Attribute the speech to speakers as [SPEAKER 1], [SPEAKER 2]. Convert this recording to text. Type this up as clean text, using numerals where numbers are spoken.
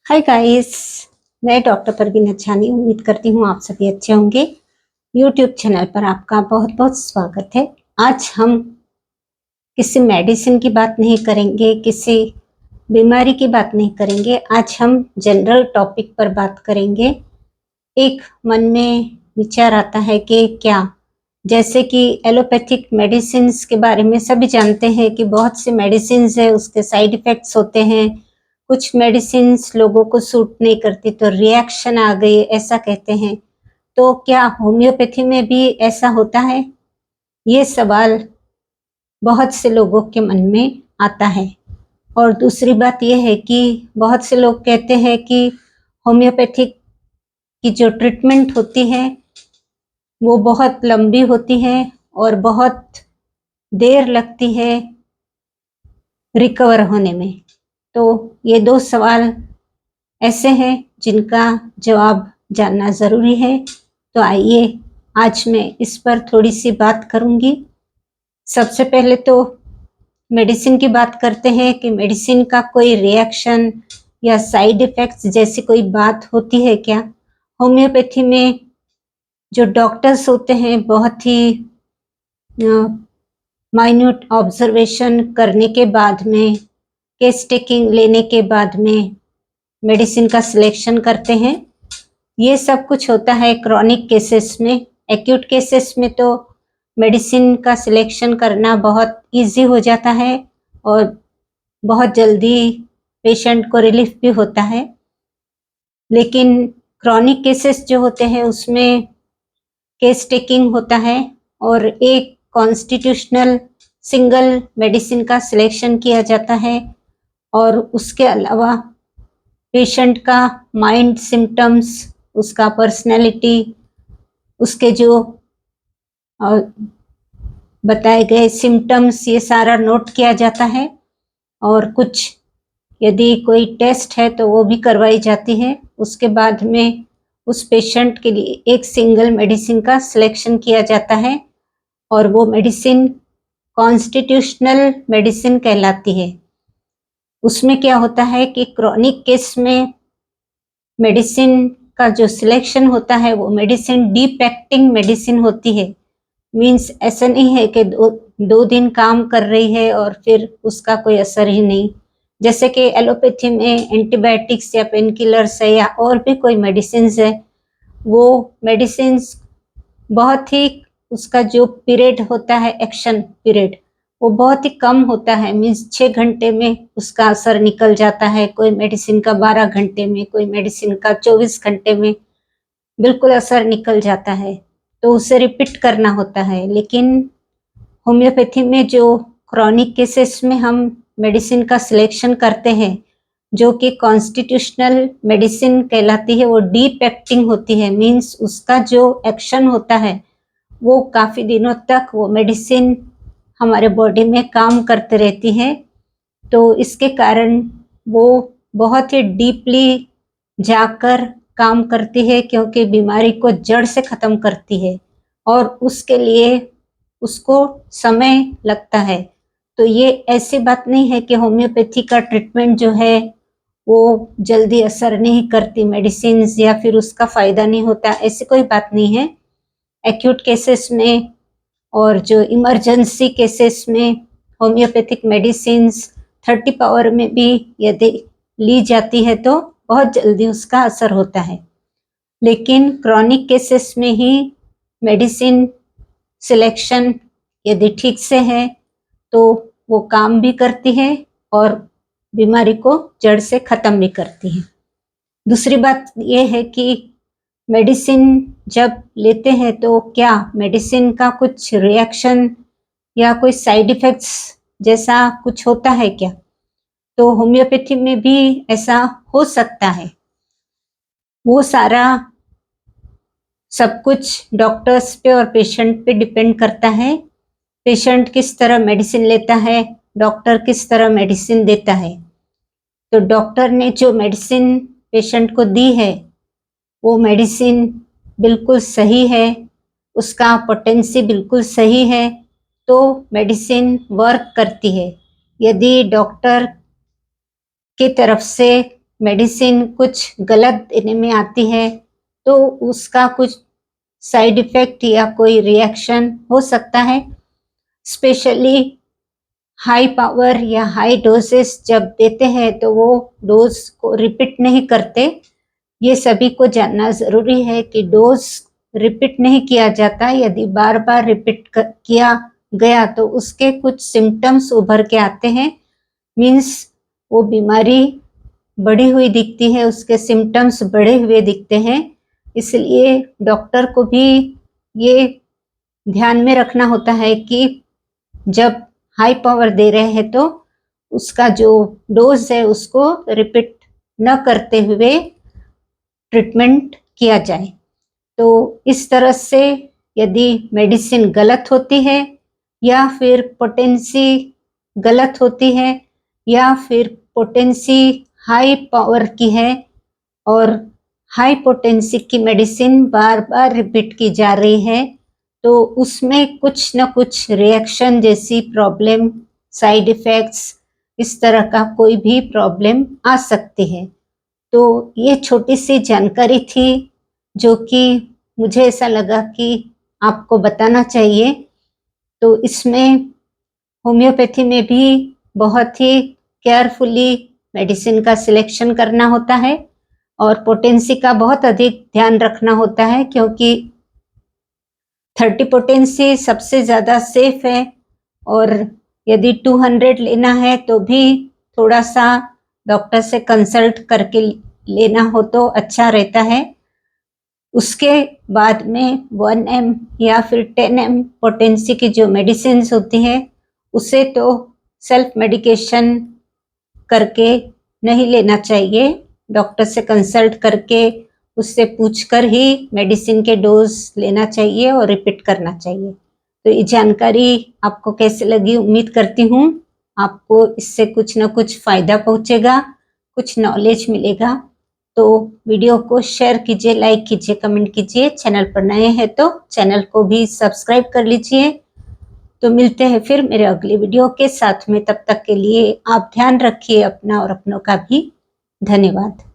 [SPEAKER 1] Hi guys. मैं doctor Parveen अच्छानी उम्मीद करती हूँ आप सभी अच्छे होंगे। यूट्यूब चैनल पर आपका बहुत बहुत स्वागत है। आज हम किसी मेडिसिन की बात नहीं करेंगे, किसी बीमारी की बात नहीं करेंगे। आज हम जनरल टॉपिक पर बात करेंगे। एक मन में विचार आता है कि क्या, जैसे कि एलोपैथिक मेडिसिन के बारे में सभी जानते हैं कि बहुत सी मेडिसिन है, उसके साइड इफेक्ट्स होते हैं। कुछ मेडिसिन लोगों को सूट नहीं करती तो रिएक्शन आ गई, ऐसा कहते हैं। तो क्या होम्योपैथी में भी ऐसा होता है? ये सवाल बहुत से लोगों के मन में आता है। और दूसरी बात यह है कि बहुत से लोग कहते हैं कि होम्योपैथिक की जो ट्रीटमेंट होती है वो बहुत लंबी होती है और बहुत देर लगती है रिकवर होने में। तो ये दो सवाल ऐसे हैं जिनका जवाब जानना ज़रूरी है। तो आइए आज मैं इस पर थोड़ी सी बात करूंगी। सबसे पहले तो मेडिसिन की बात करते हैं कि मेडिसिन का कोई रिएक्शन या साइड इफ़ेक्ट्स जैसी कोई बात होती है क्या? होम्योपैथी में जो डॉक्टर्स होते हैं बहुत ही माइन्यूट ऑब्जर्वेशन करने के बाद में, केस टेकिंग लेने के बाद में मेडिसिन का सिलेक्शन करते हैं। ये सब कुछ होता है क्रॉनिक केसेस में। एक्यूट केसेस में तो मेडिसिन का सिलेक्शन करना बहुत इजी हो जाता है और बहुत जल्दी पेशेंट को रिलीफ भी होता है। लेकिन क्रॉनिक केसेस जो होते हैं उसमें केस टेकिंग होता है और एक कॉन्स्टिट्यूशनल सिंगल मेडिसिन का सिलेक्शन किया जाता है। और उसके अलावा पेशेंट का माइंड सिम्टम्स, उसका पर्सनैलिटी, उसके जो बताए गए सिम्टम्स, ये सारा नोट किया जाता है। और कुछ यदि कोई टेस्ट है तो वो भी करवाई जाती है। उसके बाद में उस पेशेंट के लिए एक सिंगल मेडिसिन का सिलेक्शन किया जाता है और वो मेडिसिन कॉन्स्टिट्यूशनल मेडिसिन कहलाती है। उसमें क्या होता है कि क्रॉनिक केस में मेडिसिन का जो सिलेक्शन होता है वो मेडिसिन डीप एक्टिंग मेडिसिन होती है। मीन्स ऐसा नहीं है कि दो दिन काम कर रही है और फिर उसका कोई असर ही नहीं। जैसे कि एलोपैथी में एंटीबायोटिक्स या पेन किलर्स है या और भी कोई मेडिसिन है, वो मेडिसिन बहुत ही, उसका जो पीरियड होता है, एक्शन पीरियड, वो बहुत ही कम होता है। मीन्स 6 घंटे में उसका असर निकल जाता है। कोई मेडिसिन का 12 घंटे में, कोई मेडिसिन का 24 घंटे में बिल्कुल असर निकल जाता है, तो उसे रिपीट करना होता है। लेकिन होम्योपैथी में जो क्रॉनिक केसेस में हम मेडिसिन का सिलेक्शन करते हैं, जो कि कॉन्स्टिट्यूशनल मेडिसिन कहलाती है, वो डीप एक्टिंग होती है। मीन्स उसका जो एक्शन होता है वो काफ़ी दिनों तक वो मेडिसिन हमारे बॉडी में काम करते रहती है। तो इसके कारण वो बहुत ही डीपली जाकर काम करती है, क्योंकि बीमारी को जड़ से ख़त्म करती है और उसके लिए उसको समय लगता है। तो ये ऐसी बात नहीं है कि होम्योपैथी का ट्रीटमेंट जो है वो जल्दी असर नहीं करती मेडिसिन या फिर उसका फ़ायदा नहीं होता, ऐसी कोई बात नहीं है। एक्यूट केसेस में और जो इमरजेंसी केसेस में होम्योपैथिक मेडिसिन 30 पावर में भी यदि ली जाती है तो बहुत जल्दी उसका असर होता है। लेकिन क्रॉनिक केसेस में ही मेडिसिन सिलेक्शन यदि ठीक से है तो वो काम भी करती है और बीमारी को जड़ से ख़त्म भी करती है। दूसरी बात ये है कि मेडिसिन जब लेते हैं तो क्या मेडिसिन का कुछ रिएक्शन या कोई साइड इफ़ेक्ट्स जैसा कुछ होता है क्या? तो होम्योपैथी में भी ऐसा हो सकता है। वो सारा सब कुछ डॉक्टर्स पे और पेशेंट पे डिपेंड करता है। पेशेंट किस तरह मेडिसिन लेता है, डॉक्टर किस तरह मेडिसिन देता है। तो डॉक्टर ने जो मेडिसिन पेशेंट को दी है वो मेडिसिन बिल्कुल सही है, उसका पोटेंसी बिल्कुल सही है, तो मेडिसिन वर्क करती है। यदि डॉक्टर की तरफ से मेडिसिन कुछ गलत देने में आती है तो उसका कुछ साइड इफेक्ट या कोई रिएक्शन हो सकता है। स्पेशली हाई पावर या हाई डोजेस जब देते हैं तो वो डोज को रिपीट नहीं करते। ये सभी को जानना ज़रूरी है कि डोज रिपीट नहीं किया जाता। यदि बार बार रिपीट किया गया तो उसके कुछ सिम्टम्स उभर के आते हैं। मीन्स वो बीमारी बढ़ी हुई दिखती है, उसके सिम्टम्स बढ़े हुए दिखते हैं। इसलिए डॉक्टर को भी ये ध्यान में रखना होता है कि जब हाई पावर दे रहे हैं तो उसका जो डोज है उसको रिपीट न करते हुए ट्रीटमेंट किया जाए। तो इस तरह से यदि मेडिसिन गलत होती है या फिर पोटेंसी गलत होती है या फिर पोटेंसी हाई पावर की है और हाई पोटेंसी की मेडिसिन बार बार रिपीट की जा रही है तो उसमें कुछ न कुछ रिएक्शन जैसी प्रॉब्लम, साइड इफ़ेक्ट्स, इस तरह का कोई भी प्रॉब्लम आ सकती है। तो ये छोटी सी जानकारी थी जो कि मुझे ऐसा लगा कि आपको बताना चाहिए। तो इसमें होम्योपैथी में भी बहुत ही केयरफुली मेडिसिन का सिलेक्शन करना होता है और पोटेंसी का बहुत अधिक ध्यान रखना होता है क्योंकि 30 पोटेंसी सबसे ज़्यादा सेफ है और यदि 200 लेना है तो भी थोड़ा सा डॉक्टर से कंसल्ट करके लेना हो तो अच्छा रहता है। उसके बाद में 1M या फिर 10M पोटेंसी की जो मेडिसिन होती है उसे तो सेल्फ मेडिकेशन करके नहीं लेना चाहिए। डॉक्टर से कंसल्ट करके उससे पूछकर ही मेडिसिन के डोज लेना चाहिए और रिपीट करना चाहिए। तो ये जानकारी आपको कैसे लगी, उम्मीद करती हूँ आपको इससे कुछ ना कुछ फ़ायदा पहुँचेगा, कुछ नॉलेज मिलेगा। तो वीडियो को शेयर कीजिए, लाइक कीजिए, कमेंट कीजिए। चैनल पर नए हैं तो चैनल को भी सब्सक्राइब कर लीजिए। तो मिलते हैं फिर मेरे अगले वीडियो के साथ में। तब तक के लिए आप ध्यान रखिए अपना और अपनों का भी। धन्यवाद।